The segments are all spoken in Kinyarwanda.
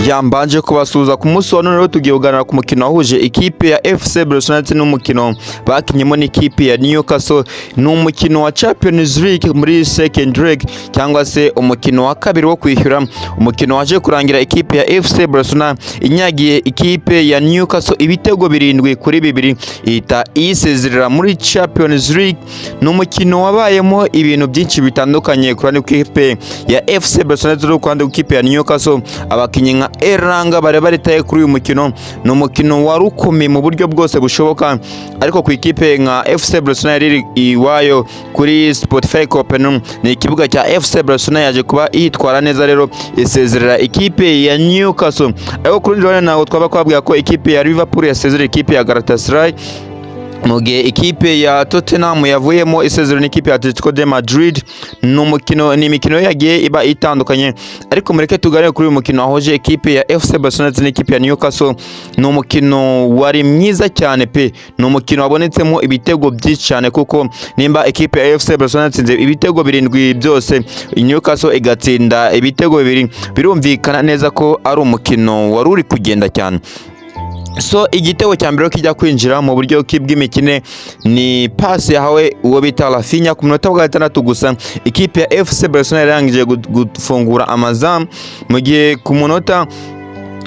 yambanje kubasuhuza ku munsi wa none rero tugiye kuganira ku mukino wahuje ikipe ya FC Barcelona ndetse n'umukino bakinyemo n'ikipe ya Newcastle. Ni umukino wa Champions League muri second leg cyangwa se umukino wa kabiri wo kwishyura, umukino waje kurangira ikipe ya FC Barcelona inyagiye ikipe ya Newcastle ibitego 7-2 ihita isezerera muri Champions League. Ni umukino wabayemo ibintu byinshi bitandukanye kuri ikipe ya FC Barcelona ndetse n'ukwandi ikipe ya Newcastle. Abakinnyi nka Eranga bari baritaye kuri uyu mukino, ni umukino wari ukomeye mu buryo bwose bushoboka, ariko ku ikipe nka FC Barcelona yari iwayo kuri Spotify Copenhagen, ni ikibuga cya FC Barcelona yaje kuba yitwara neza rero isezerera ikipe ya Newcastle. Ariko kuri rundi ruhande ntabwo twaba twabwira ko ikipe ya Liverpool yasezerera ikipe ya Galatasaray, mu gihe ikipe ya Tottenham yavuyemo isezerano n'ikipe ya Atletico de Madrid. Ni imikino yagiye iba itandukanye, ariko mureke tuganire kuri uyu mukino wahoje ikipe ya FC Barcelona ndetse n'ikipe ya Newcastle. Ni umukino wari mwiza cyane pe, ni umukino wabonetsemo ibitego byinshi cyane, kuko nimba ikipe ya FC Barcelona yatsinze ibitego 7 byose, Newcastle igatsinda ibitego 2, birumvikana neza ko ari umukino wari uri kugenda cyane. So igitego cya mbere kijya kwinjira mu buryo bw'imikine ni pass yahawe uwo bita Rafinha ku minota wa 6 gusa. Ikipe ya FC Barcelona yarangije gufungura amazamu, mu gihe ku munota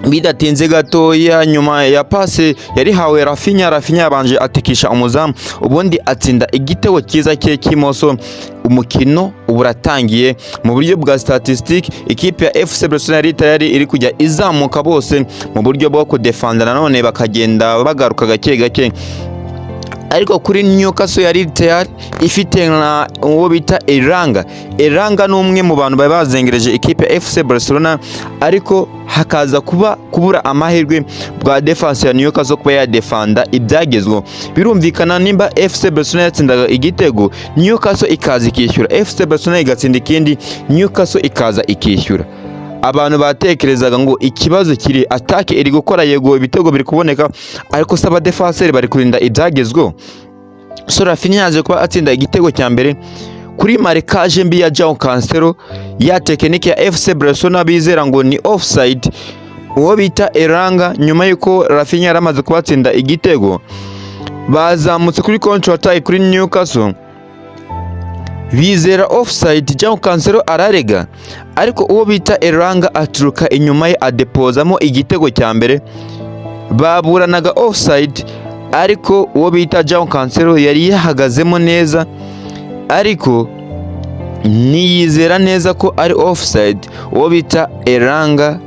bidatinze gatoya nyuma ya pase yari hawe Rafinha yabanje atikisha umuzamu, ubundi atsinda igitego cyiza cye cy'imoso. Umukino uburatangiye mu buryo bwa statistique, ikipe ya FC Barcelona yari iri kujya izamuka bose mu buryo bwo kudefanda, nanone bakagenda bagaruka gake gake. Ariko kuri Newcastle yari tayari ifite na uwo bita Eranga ni umwe mu bantu bari bazengereje ikipe ya FC Barcelona, ariko hakaza kubura amahirwe bwa defense ya Newcastle kuba yadefanda ibyagezweho. Birumvikana nimba FC Barcelona yatsindaga igitego, Newcastle ikaza ikishyura, FC Barcelona igatsinda ikindi, Newcastle ikaza ikishyura. Abantu batekerezaga ngo ikibazo kiri attaque iri gukora, yego ibitego biri kuboneka, ariko saba defenseur bari kurinda ibyagezweho. So Rafinha yaje kuba atsinda igitego cya mbere kuri marquage mbi ya João Cancelo, ya tekinike ya FC Barcelona bizera ngo ni offside. Uwo bita Eranga nyuma yuko Rafinha yaramaze kubatsinda igitego, bazamutse kuri counter attack kuri Newcastle bizera offside. João Cancelo ararega, ariko uwo bita Eranga aturuka inyuma ye adepozamo igitego cya mbere. Baburanaga offside, ariko uwo bita João Cancelo yari yahagazemo neza, ariko niyizera neza ko ari offside. Uwo bita Eranga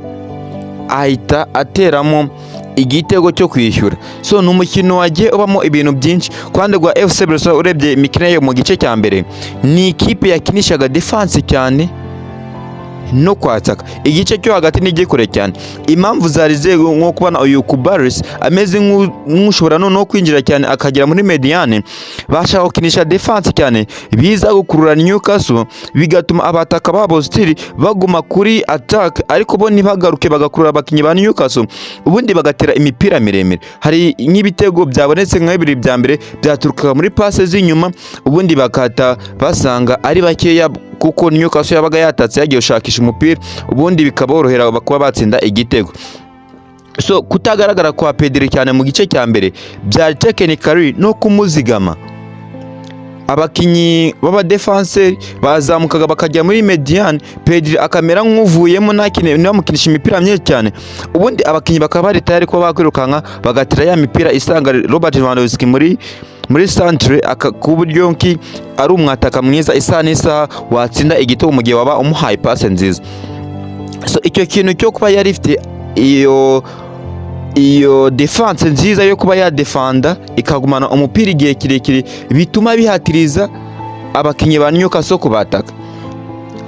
ahita ateramo igitego cyo kwishyura. So ni umukino wagiye ubamo ibintu byinshi kwande gwa FC Barcelona. Urebye imikino yo mu gice cya mbere, ni ikipe yakinishaga defense cyane no kwataka, igice cyo hagati n'igikure cyane. Impamvu zari zego nko kubana uyu Kubaris ameze nk'ushobora no kwinjira cyane akagera muri mediane, bashaka gukinisha defense cyane, biza gukurura Newcastle, bigatuma abataka babo stili baguma kuri attack, ariko bo ntibagaruke bagakurura abakinnyi ba Newcastle, ubundi bagatera imipira miremire. Hari nk'ibitego byabonetse nka 2 bya mbere byaturuka muri passe z'inyuma, ubundi bakata basanga ari bakeya, kuko Newcastle yabaga yatatse yagiye gushakisha umupira, ubundi bikaborohera kuba batsinda igitego. So kutagaragara kwa Pedri cyane mu gice cya mbere byari technically no kumuzigama. Abakinyi baba defenseur bazamukaga bakajya muri mediane, Pedri akamera nk'uvuyemo namukinisha imipira myinshi cyane, ubundi abakinyi bakaba bari tayari ko bakwirukanka bagatira ya mipira isanga Robert Lewandowski muri centre, ku buryo ki ari umwataka mwiza isa n'isaha watsinda igitego mu gihe waba umuhaye passe nziza. So icyo kintu cyo kuba yari ifite iyo defense nziza yo kuba yadefanda ikagumana umupira igihe kirekire, bituma bihatiriza abakinnyi ba Newcastle kubataka.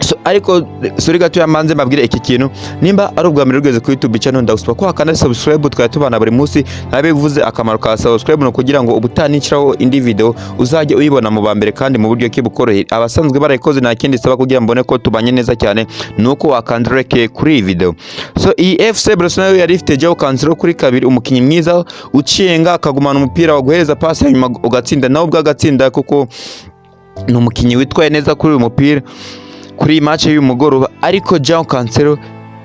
So ariko sori gato yamanze mbabwire iki kintu, nimba ari ubwa mbere ugeze ku YouTube channel ndagusaba ko hakana subscribe, twatubana buri munsi. Nabivuze akamaro ka subscribe no kugira ngo ubutaniciraho indi video uzajye uyibona mu bambere kandi mu buryo kibukorohera. Abasanzwe barayikoze nta kindi saba kugira mbone ko tubanye neza cyane, nuko wakandreke kuri video. So iyi FC Barcelona yari ifite João Cancelo kuri kabiri, umukinnyi mwiza uciyenga akagumana umupira waguhereza pass hanyuma ugatsinda, nawe ubwagatsinda kuko ni umukinnyi witwaye neza kuri uyu mupira kuri match y'umugoroba. Ariko João Cancelo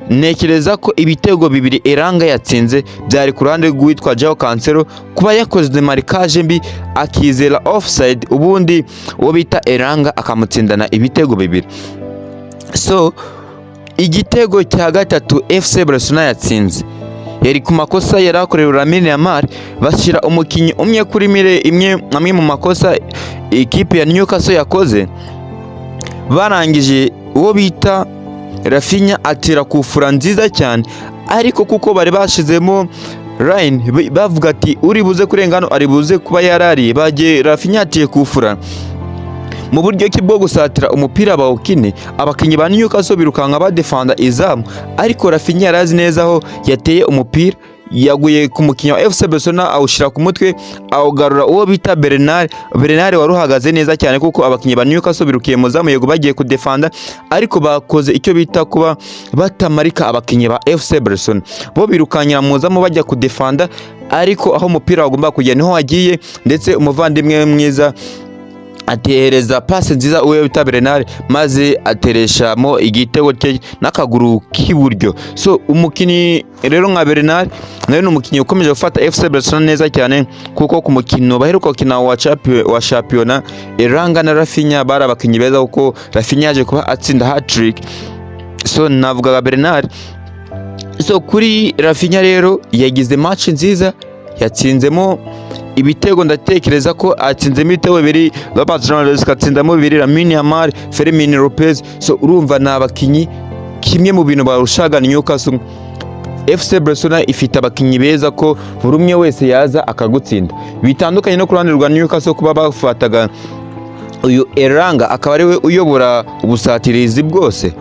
Nekereza ko ibitego bibiri Elanga yatsinze byari ku ruhande rw'uwitwa Joao Cancelo kuba yakoze marikage mbi akizera offside, ubundi uwo bita Elanga akamutsindana ibitego bibiri. So igitego cya gatatu FC Barcelona yatsinze yari ku makosa yari akorewe Lamine Yamal, bashyira umukinnyi umwe kuri amwe mu makosa ikipe ya Newcastle yakoze. Barangije uwo bita Rafinha atira kufura nziza cyane, ariko kuko bari bashizemo line bavuga ati uri buze kurengano ari buze kuba yarariye, bagiye Rafinha atiye kufura mu buryo ki bwo gusatira umupira bawukine. Abakinnyi ba Newcastle birukanka badefanda izamu, ariko Rafinha yarazi neza aho yateye umupira, yaguye ku mukinnyi wa FC Barcelona awushira ku mutwe, awugarura uwo bita Bernard wari uhagaze neza cyane, kuko abakinnyi ba Newcastle birukiye mu zamu yego bagiye kudefanda, ariko bakoze icyo bita kuba batamarika abakinnyi ba FC Barcelona, bo birukanyira mu zamu bajya kudefanda, ariko aho umupira wagomba kujya niho wagiye, ndetse umuvandimwe mwiza atehereza pasi nziza uwo bita Bernard, maze atereshamo igitego cye n'akaguru k'iburyo. So umukinnyi rero nka Bernard nawe ni umukinnyi ukomeje gufata FC Barcelona neza cyane, kuko ku mukino baheruka gukina wa championnat Elanga na Rafinha bari abakinnyi beza, kuko Rafinha yaje kuba atsinda hat-trick. So navuga Bernard. So kuri Rafinha rero yagize match nziza, yatsinzemo ibitego, ndatekereza ko atsinzemo ibitego bibiri, Robert Jones katsindamo bibiri, Lamine Yamal, Fermin Lopez. So urumva na abakinnyi kimwe mu bintu barushaga Newcastle. FC Barcelona ifite abakinnyi beza ko buri umwe wese yaza akagutsinda, bitandukanye no ku ruhande rwa Newcastle kuba bafataga uyu Elanga akaba ari we uyobora ubusatirizi bwose.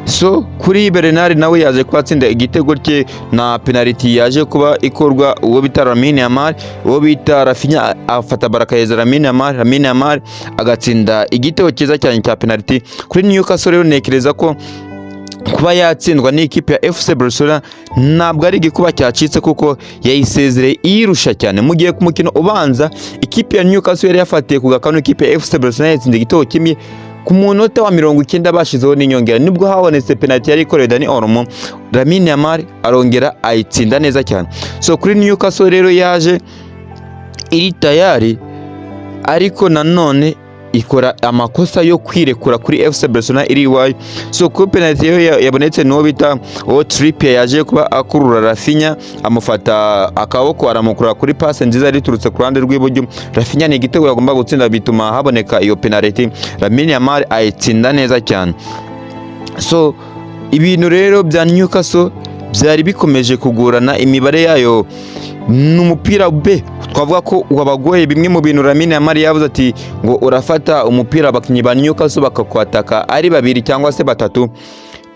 So kuri Bernard nawe yaje kwatsinda igitego cye na penalty yaje kuba ikorwa uwo bita Lamine Yamal, uwo bita Rafinha afata baraka ya Lamine Yamal agatsinda igitego cyiza cyane cya penalty. Kuri Newcastle rero nekereza ko kuba yatsindwa n'ikipe ya FC Barcelona ntabwo ari igikuba cyacitse, kuko yayisezereye yirusha cyane. Mu gihe ku mukino ubanza ikipe ya Newcastle yari yafatiye ku gakanu ikipe ya FC Barcelona yatsinze igitego kimwe ku munota wa 90 bashizeho n'inyongera, nibwo habonetse penalty yari ikorewe Dani Olmo, Lamine Yamal arongera ayitsinda neza cyane. So kuri Newcastle rero yaje iri tayari, ariko nanone ikora amakosa yo kwirekura kuri FC Barcelona iri iwayo. So ku penalty yabonetse n'uwo bita Trippier yaje kuba akurura Rafinha, amufata akaboko aramukura kuri passe nziza riturutse ku ruhande rw'iburyo. Rafinha ni igitego yagomba gutsinda, bituma haboneka iyo penalty, Lamine Yamal ayitsinda neza cyane. So ibintu rero bya Newcastle byari bikomeje kugurana, imibare yayo n'umupira be twavuga ko wabagoye. Bimwe mu bintu Lamine Yamal yavuze ati ngo urafata umupira abakinnyi ba Newcastle bakakwataka ari babiri cyangwa se batatu,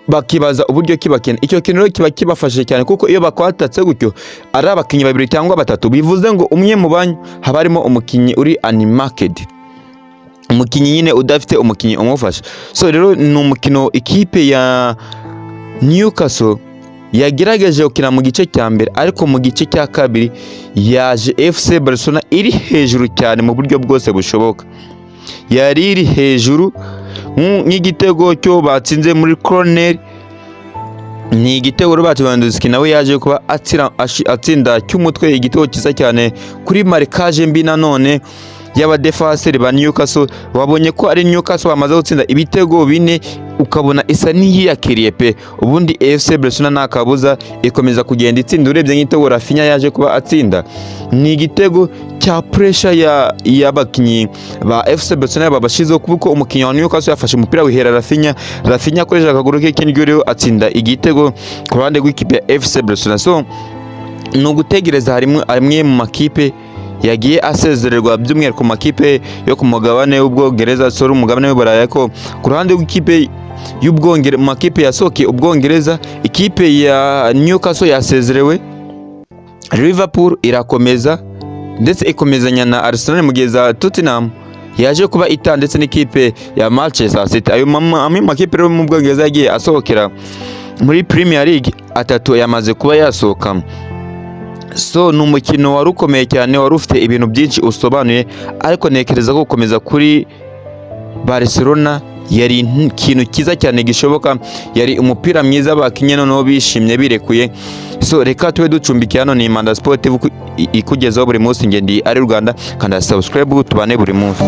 bakibaza uburyo kibakina. Icyo kintu rero kiba kibafashije cyane, kuko iyo bakwatatse gutyo ari abakinnyi babiri cyangwa batatu, bivuze ngo umwe mu banyu haba harimo umukinnyi uri unmarked, umukinnyi nyine udafite umukinnyi umufasha. So rero ni umukino ikipe ya Newcastle yagerageje gukina mu gice cya mbere, ariko mu gice cya kabiri yaje FC Barcelona iri hejuru cyane mu buryo bwose bushoboka. Yari iri hejuru nk'igitego cyo batsinze muri corner, ni igitego Robert Lewandowski nawe yaje kuba atsinda cy'umutwe, igitego cyiza cyane kuri marikage mbi nanone y'abadefenseri ba Newcastle. Wabonye ko ari Newcastle bamaze gutsinda ibitego 4, ukabona isa n'iyakiriye pe. Ubundi FC Barcelona nakabuza ikomeza kugenda itsinda. Urebye nk'igitego Rafinha yaje kuba atsinda, ni igitego cya pressure y'abakinnyi ba FC Barcelona babashizeho, kuko umukinnyi wa Newcastle yafashe umupira wihera Rafinha akoresha akaguru ke k'indyo rero atsinda igitego ku ruhande rw'ikipe ya FC Barcelona. So ni ugutegereza harimwe mu makipe yagiye asezererwa, by'umwihariko ku makipe yo ku mugabane w'Ubwongereza, sori umugabane w'Uburayi, ko ku ruhande rw'ikipe y'Ubwongereza, mu makipe yasohokeye Ubwongereza ikipe ya Newcastle yasezerewe, Liverpool irakomeza ndetse ikomezanya na Arsenal, mu gihe za Tottenham yaje kuba ita ndetse n'ikipe ya Manchester City. Ayo makipe rero mu Bwongereza yagiye asohokera muri Premier League, atatu yamaze kuba yasohoka. So ni umukino wari ukomeye cyane, wari ufite ibintu byinshi usobanuye, ariko nekereza ko gukomeza kuri Barcelona yari ikintu cyiza cyane gishoboka, yari umupira mwiza bakinye noneho bishimye birekuye. So reka tube ducumbikiye hano ni Impanda Sportive ikugezaho buri munsi, ngendi ari Rwanda, kanda subscribe tubane buri munsi.